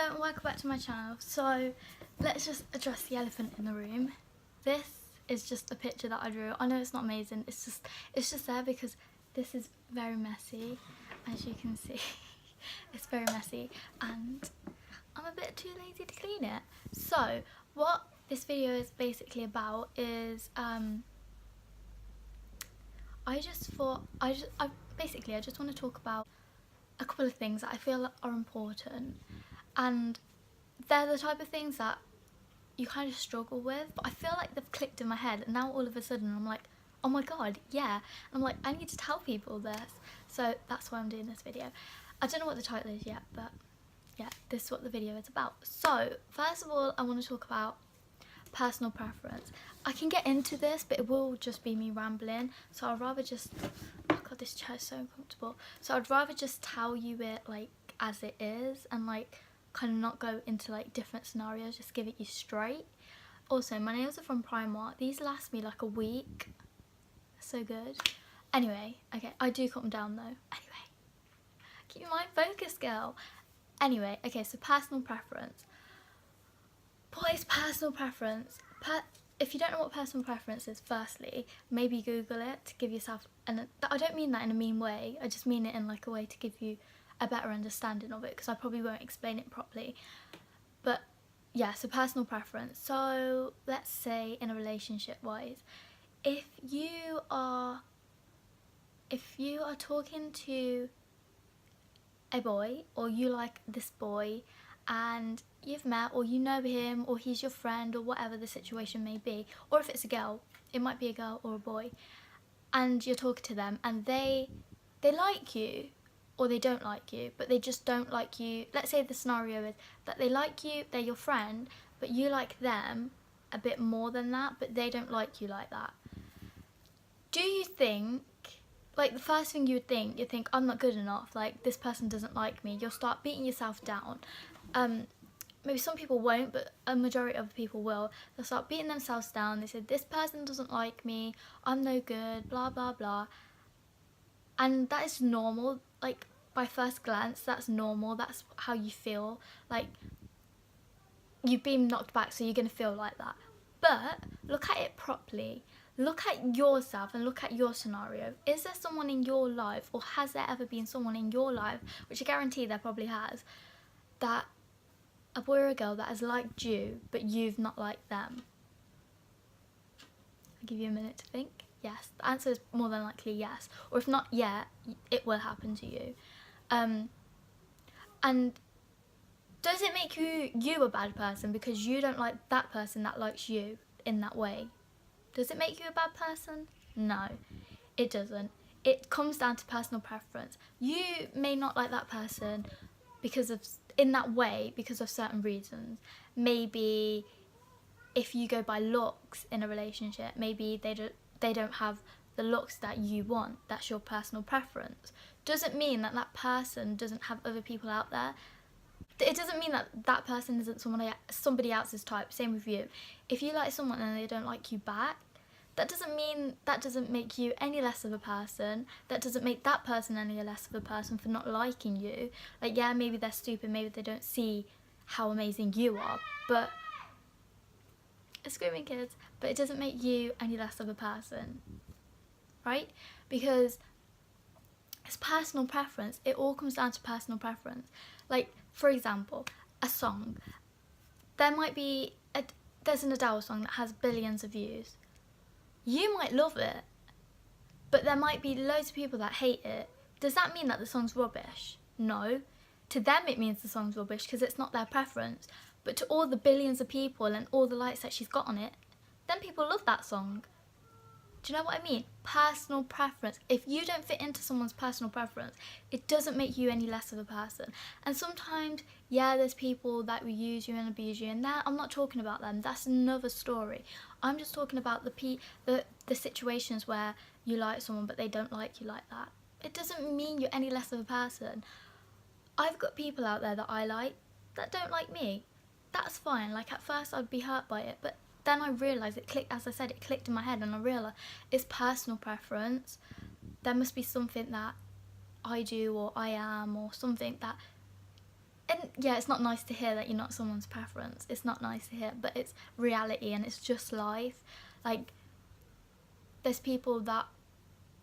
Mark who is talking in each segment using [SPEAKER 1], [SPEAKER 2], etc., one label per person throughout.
[SPEAKER 1] Hello and welcome back to my channel. So let's just address the elephant in the room. This is just a picture that I drew. I know it's not amazing, it's just there because this is very messy, as you can see. It's very messy and I'm a bit too lazy to clean it. So what this video is basically about is I just want to talk about a couple of things that I feel are important, and they're the type of things that you kind of struggle with, but I feel like they've clicked in my head, and now all of a sudden I'm like, oh my god, yeah. And I'm like, I need to tell people this, so that's why I'm doing this video. I don't know what the title is yet, but yeah, this is what the video is about. So first of all, I want to talk about personal preference. I can get into this, but it will just be me rambling, so I'd rather just, oh god, this chair is so uncomfortable, so I'd rather just tell you it like as it is and like kind of not go into like different scenarios, just give it you straight. Also, my nails are from Primark. These last me like a week. So good. Anyway, okay, I do cut them down though. Anyway, keep your mind focused, girl. Anyway, okay, so personal preference. Boys, personal preference. If you don't know what personal preference is, firstly, maybe Google it to give yourself, and I don't mean that in a mean way, I just mean it in like a way to give you a better understanding of it, because I probably won't explain it properly. But yeah, so personal preference. So let's say in a relationship wise, if you are talking to a boy, or you like this boy and you've met, or you know him, or he's your friend, or whatever the situation may be, or if it's a girl, it might be a girl or a boy, and you're talking to them and they like you, or they don't like you, but they just don't like you. Let's say the scenario is that they like you, they're your friend, but you like them a bit more than that, but they don't like you like that. Do you think, like, the first thing you think, I'm not good enough, like, this person doesn't like me, you'll start beating yourself down. Maybe some people won't, but a majority of people will. They'll start beating themselves down. They say, this person doesn't like me, I'm no good, blah blah blah. And that is normal. Like, by first glance, that's normal. That's how you feel. Like, you've been knocked back, so you're going to feel like that. But look at it properly. Look at yourself and look at your scenario. Is there someone in your life, or has there ever been someone in your life, which I guarantee there probably has, that a boy or a girl that has liked you, but you've not liked them? I'll give you a minute to think. Yes, the answer is more than likely yes. Or if not yet, it will happen to you. And does it make you a bad person because you don't like that person that likes you in that way? Does it make you a bad person? No, it doesn't. It comes down to personal preference. You may not like that person in that way because of certain reasons. Maybe if you go by looks in a relationship, maybe they don't have the looks that you want. That's your personal preference. Doesn't mean that that person doesn't have other people out there. It doesn't mean that that person isn't somebody else's type. Same with you. If you like someone and they don't like you back, that doesn't make you any less of a person. That doesn't make that person any less of a person for not liking you. Like, yeah, maybe they're stupid, maybe they don't see how amazing you are, but screaming kids, but it doesn't make you any less of a person, right? Because it's personal preference. It all comes down to personal preference. Like, for example, a song. There's an Adele song that has billions of views. You might love it, but there might be loads of people that hate it. Does that mean that the song's rubbish? No. To them it means the song's rubbish because it's not their preference. But to all the billions of people and all the likes that she's got on it, then people love that song. Do you know what I mean? Personal preference. If you don't fit into someone's personal preference, it doesn't make you any less of a person. And sometimes, yeah, there's people that will use you and abuse you, and that, I'm not talking about them. That's another story. I'm just talking about the situations where you like someone but they don't like you like that. It doesn't mean you're any less of a person. I've got people out there that I like that don't like me. That's fine. Like, at first I'd be hurt by it, but then I realised it clicked, as I said, it clicked in my head, and I realised it's personal preference. There must be something that I do or I am, or something that And yeah, it's not nice to hear that you're not someone's preference. It's not nice to hear, but it's reality and it's just life. Like, there's people that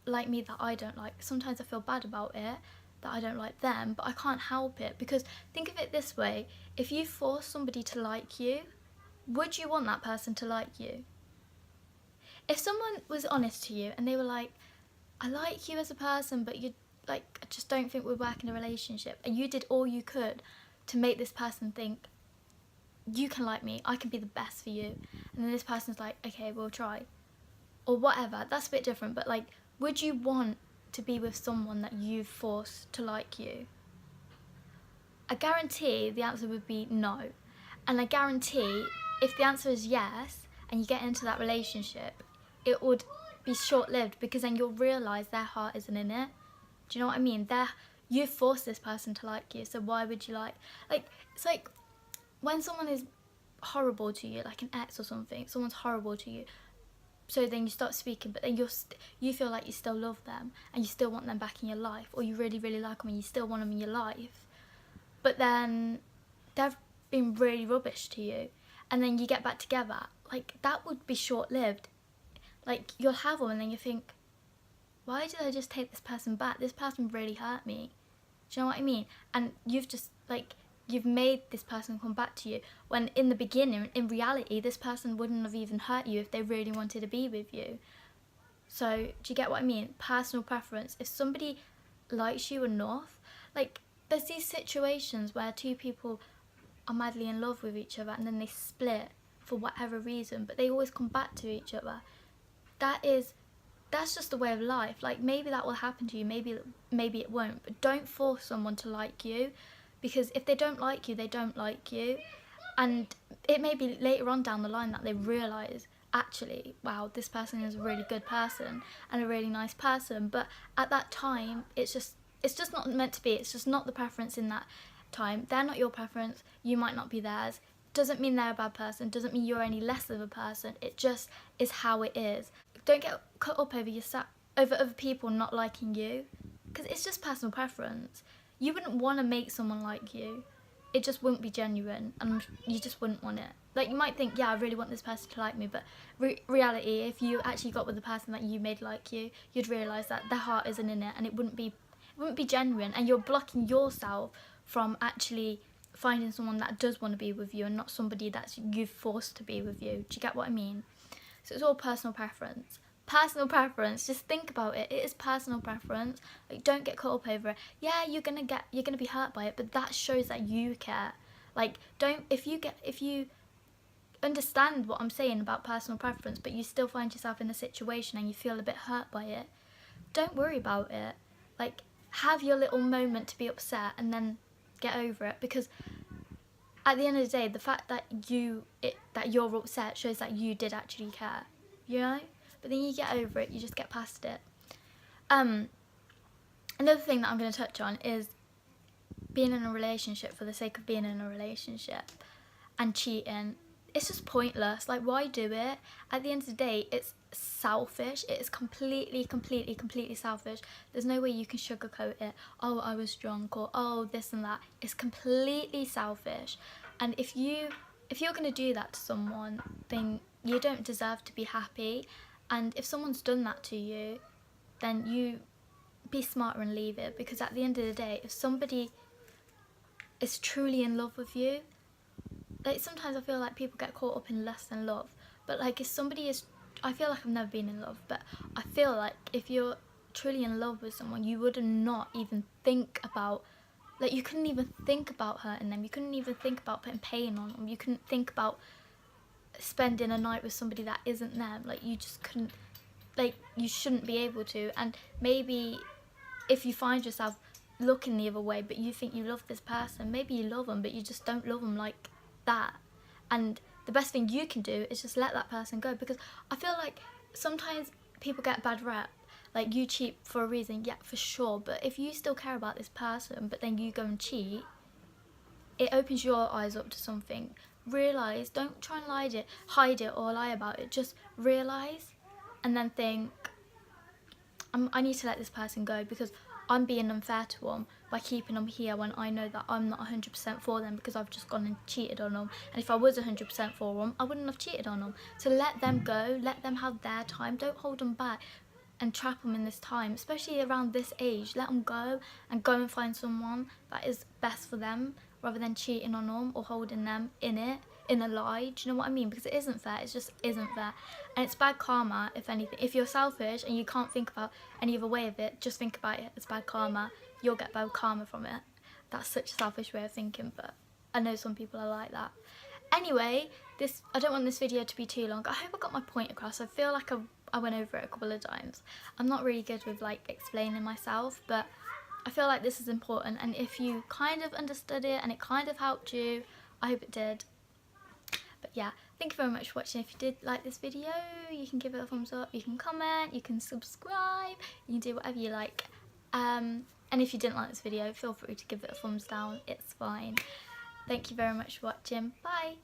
[SPEAKER 1] like me that I don't like. Sometimes I feel bad about it, that I don't like them, but I can't help it, because think of it this way: if you force somebody to like you, would you want that person to like you? If someone was honest to you and they were like, I like you as a person, but you, like, I just don't think we'd work in a relationship, and you did all you could to make this person think you can like me, I can be the best for you, and then this person's like, okay, we'll try, or whatever, that's a bit different, but like, would you want to be with someone that you've forced to like you? I guarantee the answer would be no. And I guarantee if the answer is yes and you get into that relationship, it would be short-lived, because then you'll realise their heart isn't in it. Do you know what I mean? You've forced this person to like you, so why would you like, it's like when someone is horrible to you, like an ex or something, someone's horrible to you, so then you start speaking, but then you feel like you still love them and you still want them back in your life, or you really, really like them and you still want them in your life, but then they've been really rubbish to you, and then you get back together, like, that would be short-lived. Like, you'll have them and then you think, why did I just take this person back? This person really hurt me. Do you know what I mean? And you've just, like, you've made this person come back to you, when in the beginning, in reality, this person wouldn't have even hurt you if they really wanted to be with you. So, do you get what I mean? Personal preference. If somebody likes you enough, like, there's these situations where two people are madly in love with each other and then they split for whatever reason, but they always come back to each other. That's just the way of life. Like, maybe that will happen to you, maybe it won't, but don't force someone to like you, because if they don't like you, they don't like you, and it may be later on down the line that they realise, actually, wow, this person is a really good person and a really nice person, but at that time it's just not meant to be. It's just not the preference in that time. They're not your preference, you might not be theirs. Doesn't mean they're a bad person, doesn't mean you're any less of a person, it just is how it is. Don't get caught up over other people not liking you, because it's just personal preference. You wouldn't want to make someone like you. It just wouldn't be genuine, and you just wouldn't want it. Like, you might think, yeah, I really want this person to like me, but reality, if you actually got with the person that you made like you, you'd realise that their heart isn't in it, and it wouldn't be genuine, and you're blocking yourself from actually finding someone that does want to be with you, and not somebody that you've forced to be with you. Do you get what I mean? So it's all personal preference. Personal preference, just think about it. It is personal preference. Like, don't get caught up over it. Yeah, you're gonna be hurt by it, but that shows that you care. Like, if you understand what I'm saying about personal preference, but you still find yourself in a situation and you feel a bit hurt by it, don't worry about it. Like, have your little moment to be upset and then get over it, because at the end of the day, the fact that you're upset shows that you did actually care, you know? But then you get over it, you just get past it. Another thing that I'm going to touch on is being in a relationship for the sake of being in a relationship and cheating. It's just pointless. Like, why do it? At the end of the day, it's selfish. It is completely selfish. There's no way you can sugarcoat it. Oh, I was drunk, or oh, this and that. It's completely selfish. And if you're going to do that to someone, then you don't deserve to be happy. And if someone's done that to you, then you be smarter and leave it, because at the end of the day, if somebody is truly in love with you, like, sometimes I feel like people get caught up in less than love, but like, if somebody is, I feel like I've never been in love, but I feel like if you're truly in love with someone, you would not even think about, like, you couldn't even think about hurting them, you couldn't even think about putting pain on them, you couldn't think about spending a night with somebody that isn't them. Like, you just couldn't, like, you shouldn't be able to. And maybe if you find yourself looking the other way, but you think you love this person, maybe you love them, but you just don't love them like that. And the best thing you can do is just let that person go, because I feel like sometimes people get a bad rep. Like, you cheat for a reason, yeah, for sure, but if you still care about this person, but then you go and cheat, it opens your eyes up to something. Realise, don't try and hide it or lie about it, just realise and then think, I need to let this person go because I'm being unfair to them. by keeping them here when I know that I'm not 100% for them because I've just gone and cheated on them. And if I was 100% for them, I wouldn't have cheated on them. So let them go, let them have their time, don't hold them back and trap them in this time, especially around this age. Let them go and find someone that is best for them rather than cheating on them or holding them in a lie. Do you know what I mean? Because it isn't fair. It just isn't fair, and it's bad karma. If anything, if you're selfish and you can't think about any other way of it, just think about it as bad karma. You'll get bad karma from it. That's such a selfish way of thinking, but I know some people are like that. Anyway, I don't want this video to be too long. I hope I got my point across. I feel like I went over it a couple of times. I'm not really good with like explaining myself, but I feel like this is important, and if you kind of understood it and it kind of helped you, I hope it did. But yeah, thank you very much for watching. If you did like this video, you can give it a thumbs up, you can comment, you can subscribe, you can do whatever you like. And if you didn't like this video, feel free to give it a thumbs down, it's fine. Thank you very much for watching, bye!